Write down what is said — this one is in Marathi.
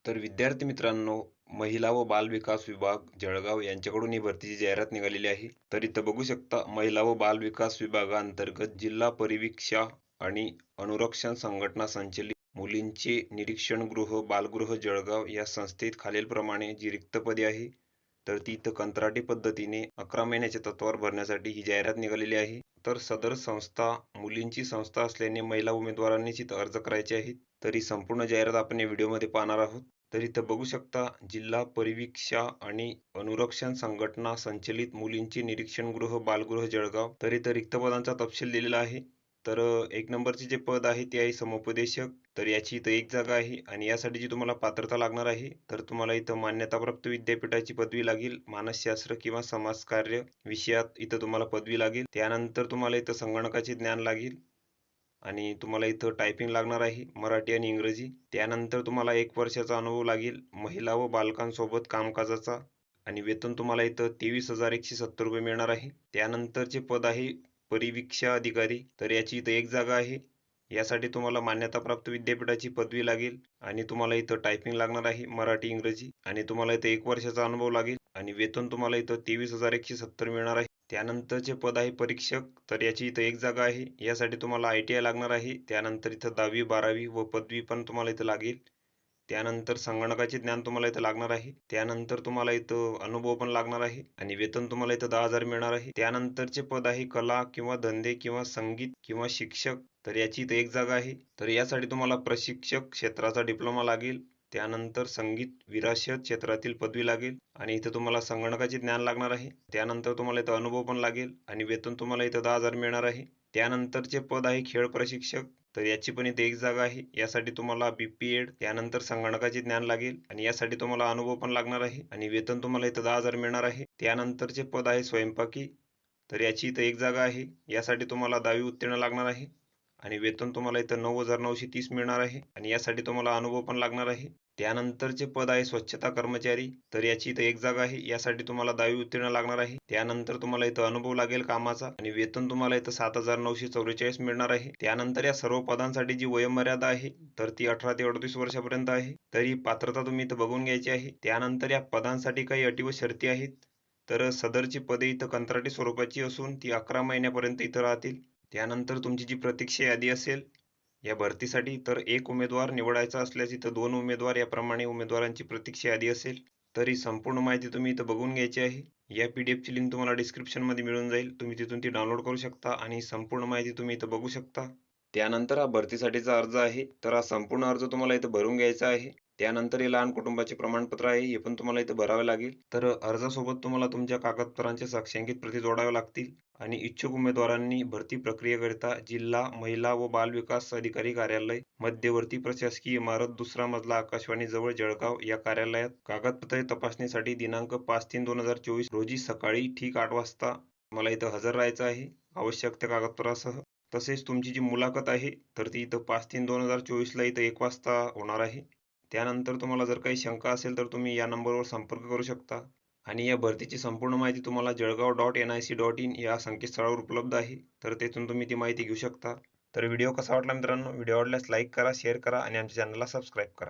तर विद्यार्थी मित्रांनो, महिला व बाल विकास विभाग जळगाव यांच्याकडून ही भरतीची जाहिरात निघालेली आहे. तर इथं बघू शकता, महिला व बाल विकास विभागांतर्गत जिल्हा परिवीक्षा आणि अनुरक्षण संघटना संचलित मुलींचे निरीक्षण गृह बालगृह जळगाव या संस्थेत खालीलप्रमाणे जी रिक्त पदे आहे, तर ती इथं कंत्राटी पद्धतीने 11 महिन्याच्या तत्त्वावर भरण्यासाठी ही जाहिरात निघालेली आहे. तर सदर संस्था मुलींची संस्था असल्याने महिला उमेदवारांनीच इथं अर्ज करायचे आहेत. तर ही संपूर्ण जाहिरात आपण या व्हिडिओमध्ये पाहणार आहोत. तर इथं बघू शकता, जिल्हा परिवीक्षा आणि अनुरक्षण संघटना संचलित मुलींचे निरीक्षण गृह बालगृह जळगाव. तर इथं रिक्त पदांचा तपशील दिलेला आहे. तर एक नंबरचे जे पद आहे ते आहे समुपदेशक. तर याची इथं एक जागा आहे आणि यासाठी जी तुम्हाला पात्रता लागणार आहे, तर तुम्हाला इथं मान्यताप्राप्त विद्यापीठाची पदवी लागेल. मानसशास्त्र किंवा समाजकार्य विषयात इथं तुम्हाला पदवी लागेल. त्यानंतर तुम्हाला इथं संगणकाचे ज्ञान लागेल आणि तुम्हाला इथं टायपिंग लागणार आहे, मराठी आणि इंग्रजी. त्यानंतर तुम्हाला 1 वर्षाचा अनुभव लागेल महिला व बालकांसोबत कामकाजाचा आणि वेतन तुम्हाला इथं 23,170 रुपये मिळणार आहे. त्यानंतरचे पद आहे परिवीक्षा अधिकारी. तर याची इथं एक जागा आहे. यासाठी तुम्हाला मान्यताप्राप्त विद्यापीठाची पदवी लागेल आणि तुम्हाला इथं टायपिंग लागणार आहे, मराठी इंग्रजी आणि तुम्हाला इथं 1 वर्षाचा अनुभव लागेल आणि वेतन तुम्हाला इथं 23,170 मिळणार आहे. त्यानंतरचे पद आहे परीक्षक. तर याची इथं एक जागा आहे. यासाठी तुम्हाला ITI लागणार आहे. त्यानंतर इथं 10वी 12वी व पदवी पण तुम्हाला इथं लागेल. त्यानंतर संगणकाचे ज्ञान तुम्हाला इथं लागणार आहे. त्यानंतर तुम्हाला इथं अनुभव पण लागणार आहे आणि वेतन तुम्हाला इथं 10,000 मिळणार आहे. त्यानंतरचे पद आहे कला किंवा धंदे किंवा संगीत किंवा शिक्षक. तर याची इथं एक जागा आहे. तर यासाठी तुम्हाला प्रशिक्षक क्षेत्राचा डिप्लोमा लागेल. त्यानंतर संगीत विरासत क्षेत्रातील पदवी लागेल आणि इथं तुम्हाला संगणकाचे ज्ञान लागणार आहे. त्यानंतर तुम्हाला इथं अनुभव पण लागेल आणि वेतन तुम्हाला इथं 10,000 मिळणार आहे. त्यानंतरचे पद आहे खेळ प्रशिक्षक. तर याची पण इथे एक जागा आहे. यासाठी तुम्हाला BPED त्यानंतर संगणकाचे ज्ञान लागेल आणि यासाठी तुम्हाला अनुभव पण लागणार आहे आणि वेतन तुम्हाला इथं 10,000 मिळणार आहे. त्यानंतरचे पद आहे स्वयंपाकी. तर याची इथं एक जागा आहे. यासाठी तुम्हाला 10वी उत्तीर्ण लागणार आहे आणि वेतन तुम्हाला इथं 9,930 मिळणार आहे आणि यासाठी तुम्हाला अनुभव पण लागणार आहे. त्यानंतरचे पद आहे स्वच्छता कर्मचारी. तर याची इथं एक जागा आहे. यासाठी तुम्हाला 10वी उत्तीर्ण लागणार आहे. त्यानंतर तुम्हाला इथं अनुभव लागेल कामाचा आणि वेतन तुम्हाला इथं 7,944 मिळणार आहे. त्यानंतर या सर्व पदांसाठी जी वयोमर्यादा आहे, तर ती 18 ते 38 वर्षापर्यंत आहे. तर ही पात्रता तुम्ही इथं बघून घ्यायची आहे. त्यानंतर या पदांसाठी काही अटी व शर्ती आहेत. तर सदरची पदे इथं कंत्राटी स्वरूपाची असून ती 11 महिन्यापर्यंत इथं राहतील. त्यानंतर तुमची जी प्रतीक्षा यादी असेल या भरतीसाठी, तर एक उमेदवार निवडायचा असल्यास इथं 2 उमेदवार याप्रमाणे उमेदवारांची प्रतीक्षा यादी असेल. तर ही संपूर्ण माहिती तुम्ही इथं बघून घ्यायची आहे. या PDF ची लिंक तुम्हाला डिस्क्रिप्शनमध्ये मिळून जाईल. तुम्ही तिथून ती डाउनलोड करू शकता आणि संपूर्ण माहिती तुम्ही इथं बघू शकता. त्यानंतर हा भरतीसाठीचा अर्ज आहे. तर हा संपूर्ण अर्ज तुम्हाला इथं भरून घ्यायचा आहे. त्यानंतर हे लहान कुटुंबाचे प्रमाणपत्र आहे, हे पण तुम्हाला इथं भरावे लागेल. तर अर्जासोबत तुम्हाला तुमच्या कागदपत्रांच्या साक्षांकित प्रती जोडाव्या लागतील आणि इच्छुक उमेदवारांनी भरती प्रक्रियेकरिता जिल्हा महिला व बाल विकास अधिकारी कार्यालय, मध्यवर्ती प्रशासकीय इमारत, 2रा मजला, आकाशवाणी जवळ, जळगाव या कार्यालयात कागदपत्रे तपासणीसाठी दिनांक 5/3/2024 रोजी सकाळी ठीक 8 वाजता मला इथं हजर राहायचं आहे, आवश्यक त्या कागदपत्रासह. तसेच तुमची जी मुलाखत आहे, तर ती इथं 5/3/2024 ला इथं 1 वाजता होणार आहे. त्यानंतर तुम्हाला जर काही शंका असेल, तर तुम्ही या नंबरवर संपर्क करू शकता आणि या भरतीची संपूर्ण माहिती तुम्हाला जळगाव.nic.in या संकेतस्थळावर उपलब्ध आहे. तर तेथून तुम्ही ती माहिती घेऊ शकता. तर व्हिडिओ कसा वाटला मित्रांनो? व्हिडिओ आवडल्यास लाईक करा, शेअर करा आणि आमच्या चॅनलला सबस्क्राईब करा.